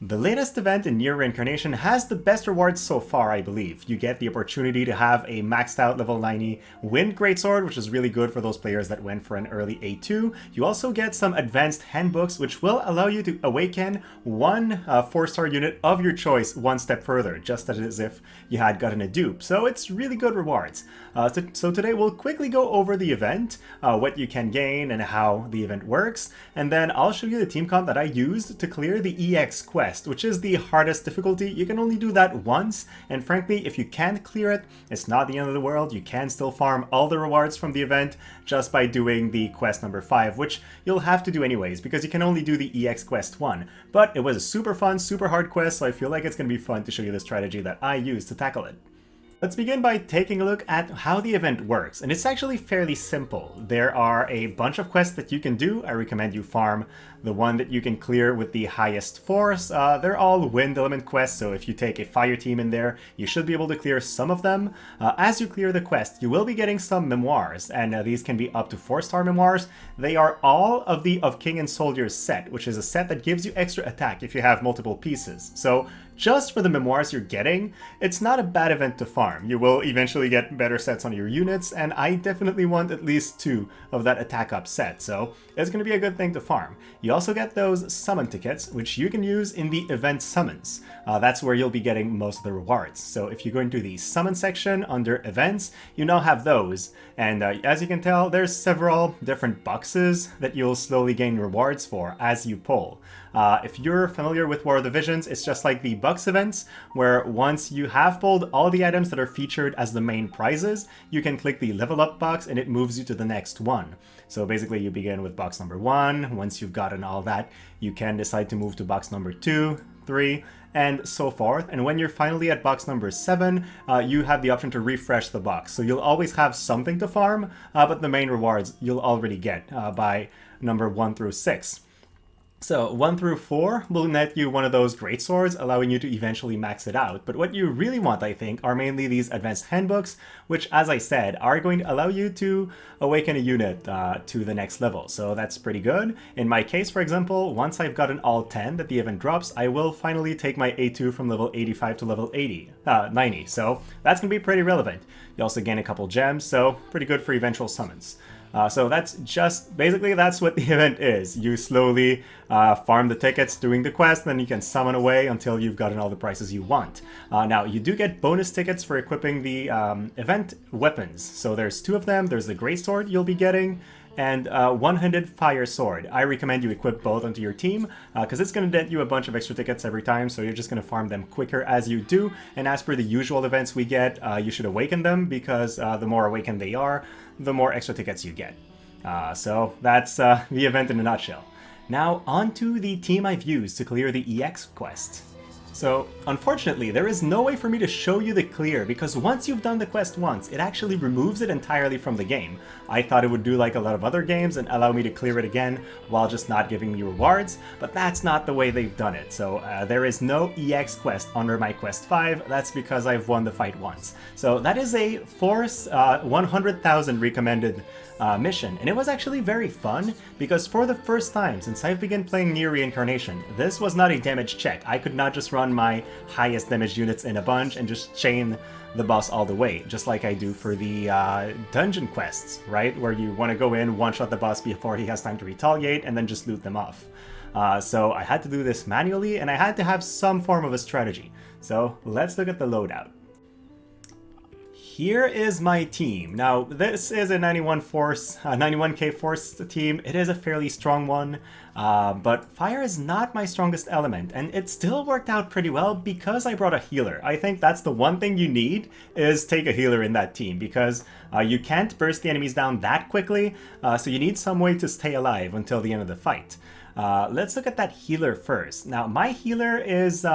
The latest event in Nier Reincarnation has the best rewards so far, I believe. You get the opportunity to have a maxed out level 90 Wind Greatsword, which is really good for those players that went for an early A2. You also get some advanced handbooks, which will allow you to awaken one 4-star unit of your choice one step further, just as if you had gotten a dupe. So it's really good rewards. So today we'll quickly go over the event, what you can gain and how the event works, and then I'll show you the team comp that I used to clear the EX quest, which is the hardest difficulty. You can only do that once, and frankly, if you can't clear it, it's not the end of the world. You can still farm all the rewards from the event just by doing the quest number 5, which you'll have to do anyways, because you can only do the EX quest 1. But it was a super fun, super hard quest, so I feel like it's going to be fun to show you the strategy that I used to tackle it. Let's begin by taking a look at how the event works, and it's actually fairly simple. There are a bunch of quests that you can do. I recommend you farm the one that you can clear with the highest force. They're all wind element quests, so if you take a fire team in there, you should be able to clear some of them. As you clear the quest, you will be getting some memoirs, and these can be up to 4-star memoirs. They are all of the Of King and Soldiers set, which is a set that gives you extra attack if you have multiple pieces. So just for the memoirs you're getting, it's not a bad event to farm. You will eventually get better sets on your units, and I definitely want at least 2 of that attack up set, so it's going to be a good thing to farm. You also get those summon tickets, which you can use in the event summons. That's where you'll be getting most of the rewards. So if you go into the summon section under events, you now have those, and as you can tell, there's several different boxes that you'll slowly gain rewards for as you pull. If you're familiar with War of the Visions, it's just like the Bucks events, where once you have pulled all the items that are featured as the main prizes, you can click the level up box and it moves you to the next one. So basically you begin with box number 1. Once you've gotten all that, you can decide to move to box number 2, 3, and so forth. And when you're finally at box number 7, you have the option to refresh the box. So you'll always have something to farm, but the main rewards you'll already get by number 1 through 6. So 1 through 4 will net you one of those greatswords, allowing you to eventually max it out. But what you really want, I think, are mainly these advanced handbooks, which, as I said, are going to allow you to awaken a unit to the next level. So that's pretty good. In my case, for example, once I've gotten all 10 that the event drops, I will finally take my A2 from level 85 to level 90. So that's going to be pretty relevant. You also gain a couple gems, so pretty good for eventual summons. So that's just, basically that's what the event is. You slowly farm the tickets doing the quest, then you can summon away until you've gotten all the prizes you want. Now, you do get bonus tickets for equipping the event weapons. So there's 2 of them. There's the Greatsword you'll be getting, and one-handed fire sword. I recommend you equip both onto your team, because it's going to net you a bunch of extra tickets every time, so you're just going to farm them quicker as you do. And as per the usual events we get, you should awaken them, because the more awakened they are, the more extra tickets you get. So that's the event in a nutshell. Now on to the team I've used to clear the EX quest. So, unfortunately, there is no way for me to show you the clear, because once you've done the quest once, it actually removes it entirely from the game. I thought it would do like a lot of other games and allow me to clear it again while just not giving me rewards, but that's not the way they've done it. So there is no EX quest under my quest 5, that's because I've won the fight once. So that is a Force 100,000 recommended mission, and it was actually very fun, because for the first time since I've begun playing Nier Reincarnation, this was not a damage check. I could not just run my highest damage units in a bunch and just chain the boss all the way, just like I do for the dungeon quests, right? Where you want to go in, one-shot the boss before he has time to retaliate, and then just loot them off. So I had to do this manually, and I had to have some form of a strategy. So let's look at the loadout. Here is my team. Now, this is a 91k force team. It is a fairly strong one, but fire is not my strongest element, and it still worked out pretty well because I brought a healer. I think that's the one thing you need, is take a healer in that team, because you can't burst the enemies down that quickly, so you need some way to stay alive until the end of the fight. Let's look at that healer first. Now, my healer is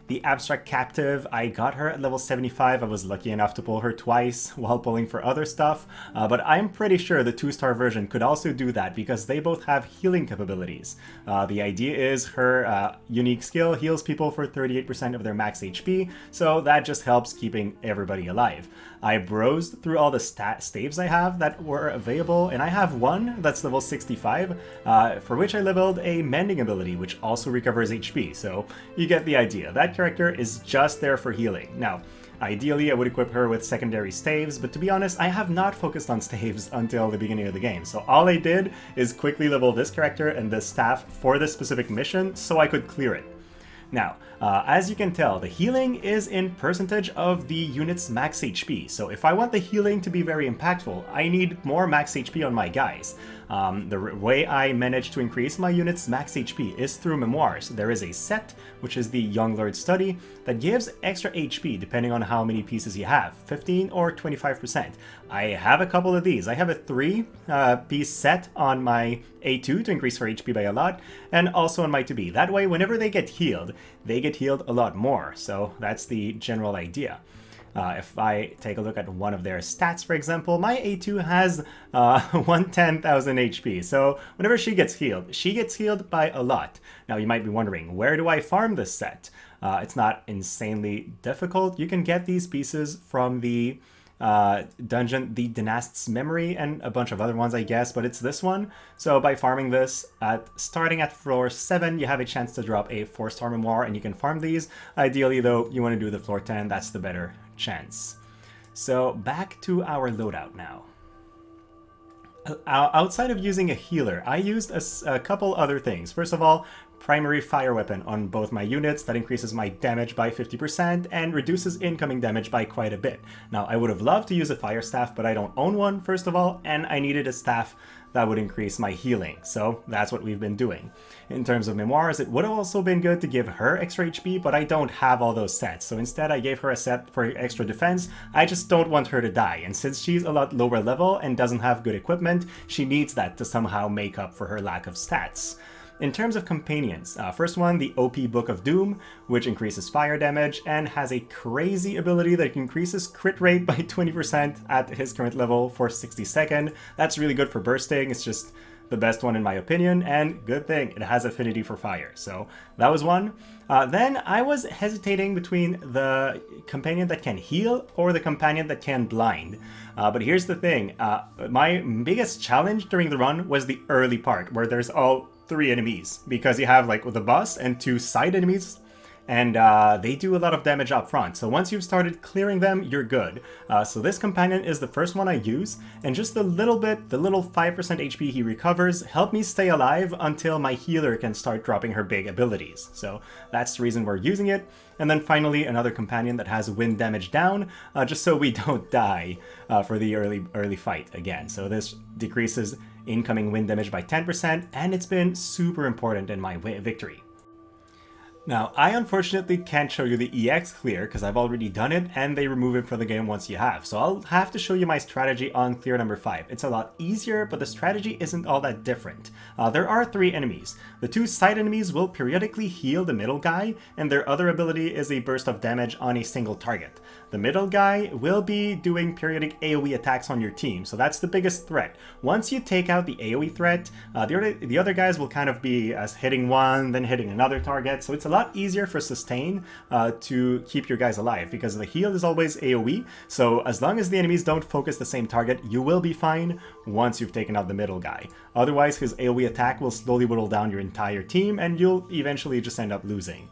The Abstract Captive, I got her at level 75. I was lucky enough to pull her twice while pulling for other stuff, but I'm pretty sure the 2-star version could also do that because they both have healing capabilities. The idea is her unique skill heals people for 38% of their max HP, so that just helps keeping everybody alive. I browsed through all the staves I have that were available, and I have one that's level 65, for which I leveled a mending ability, which also recovers HP, so you get the idea. That character is just there for healing. Now, ideally I would equip her with secondary staves, but to be honest, I have not focused on staves until the beginning of the game, so all I did is quickly level this character and this staff for this specific mission so I could clear it. Now, as you can tell, the healing is in percentage of the unit's max HP, so if I want the healing to be very impactful, I need more max HP on my guys. The way I manage to increase my unit's max HP is through memoirs. There is a set, which is the Young Lord Study, that gives extra HP depending on how many pieces you have, 15 or 25%. I have a couple of these. I have a 3-piece set on my A2 to increase her HP by a lot, and also on my 2B. That way, whenever they get healed a lot more, so that's the general idea. If I take a look at one of their stats, for example, my A2 has 110,000 HP, so whenever she gets healed by a lot. Now you might be wondering, where do I farm this set? It's not insanely difficult. You can get these pieces from the dungeon, the Dynast's Memory, and a bunch of other ones, I guess, but it's this one. So by farming this, starting at floor 7, you have a chance to drop a 4-star memoir, and you can farm these. Ideally, though, you want to do the floor 10, that's the better chance. So back to our loadout now. Outside of using a healer, I used a couple other things. First of all, primary fire weapon on both my units that increases my damage by 50% and reduces incoming damage by quite a bit. Now, I would have loved to use a fire staff, but I don't own one, first of all, and I needed a staff that would increase my healing, so that's what we've been doing. In terms of memoirs, it would have also been good to give her extra HP, but I don't have all those sets, so instead I gave her a set for extra defense. I just don't want her to die, and since she's a lot lower level and doesn't have good equipment, she needs that to somehow make up for her lack of stats. In terms of companions, first one, the OP Book of Doom, which increases fire damage and has a crazy ability that increases crit rate by 20% at his current level for 60 seconds. That's really good for bursting. It's just the best one in my opinion, and good thing, it has affinity for fire. So that was one. Then I was hesitating between the companion that can heal or the companion that can blind. But here's the thing, my biggest challenge during the run was the early part, where there's all 3 enemies, because you have like the boss and 2 side enemies, and they do a lot of damage up front. So once you've started clearing them, you're good. So this companion is the first one I use, and just the little 5% HP he recovers helped me stay alive until my healer can start dropping her big abilities. So that's the reason we're using it. And then finally, another companion that has wind damage down, just so we don't die for the early fight again. So this decreases incoming wind damage by 10%, and it's been super important in my victory. Now, I unfortunately can't show you the EX clear because I've already done it, and they remove it from the game once you have. So I'll have to show you my strategy on clear number 5. It's a lot easier, but the strategy isn't all that different. There are 3 enemies. The 2 side enemies will periodically heal the middle guy, and their other ability is a burst of damage on a single target. The middle guy will be doing periodic AoE attacks on your team, so that's the biggest threat. Once you take out the AoE threat, the other guys will kind of be hitting one, then hitting another target, so it's a lot easier for sustain to keep your guys alive, because the heal is always AoE, so as long as the enemies don't focus the same target, you will be fine once you've taken out the middle guy. Otherwise, his AoE attack will slowly whittle down your entire team, and you'll eventually just end up losing.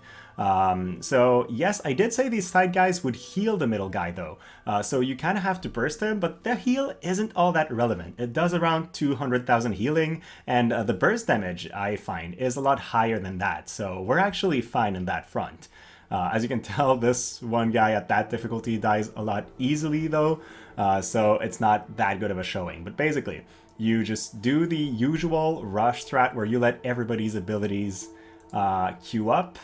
So yes, I did say these side guys would heal the middle guy though, so you kind of have to burst him, but the heal isn't all that relevant. It does around 200,000 healing, and the burst damage, I find, is a lot higher than that, so we're actually fine in that front. As you can tell, this one guy at that difficulty dies a lot easily though, so it's not that good of a showing. But basically, you just do the usual rush strat where you let everybody's abilities queue up.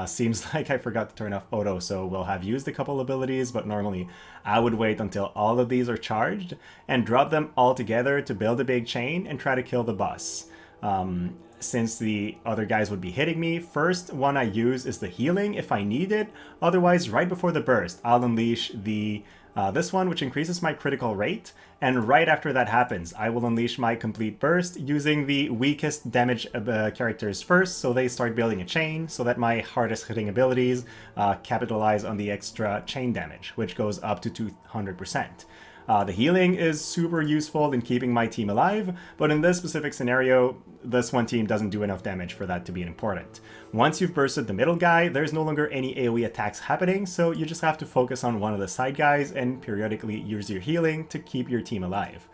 Seems like I forgot to turn off auto, so we'll have used a couple abilities, but normally I would wait until all of these are charged and drop them all together to build a big chain and try to kill the boss. since the other guys would be hitting me, first one I use is the healing if I need it. Otherwise, right before the burst, I'll unleash the this one, which increases my critical rate, and right after that happens, I will unleash my complete burst using the weakest damage characters first, so they start building a chain, so that my hardest hitting abilities capitalize on the extra chain damage, which goes up to 200%. The healing is super useful in keeping my team alive, but in this specific scenario, this one team doesn't do enough damage for that to be important. Once you've bursted the middle guy, there's no longer any AoE attacks happening, so you just have to focus on one of the side guys and periodically use your healing to keep your team alive.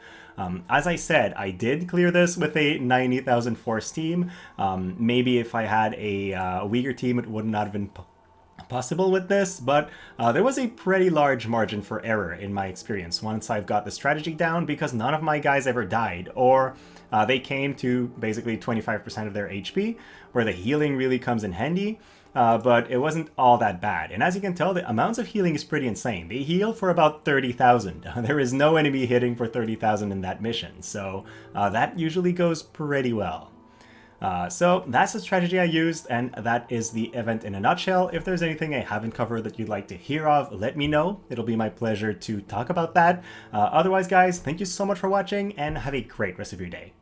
As I said, I did clear this with a 90,000 force team. Maybe if I had a weaker team, it would not have been possible with this, but there was a pretty large margin for error in my experience once I've got the strategy down, because none of my guys ever died, or they came to basically 25% of their HP, where the healing really comes in handy. But it wasn't all that bad. And as you can tell, the amounts of healing is pretty insane. They heal for about 30,000. There is no enemy hitting for 30,000 in that mission, so that usually goes pretty well. So that's the strategy I used, and that is the event in a nutshell. If there's anything I haven't covered that you'd like to hear of, let me know. It'll be my pleasure to talk about that. Otherwise, guys, thank you so much for watching, and have a great rest of your day.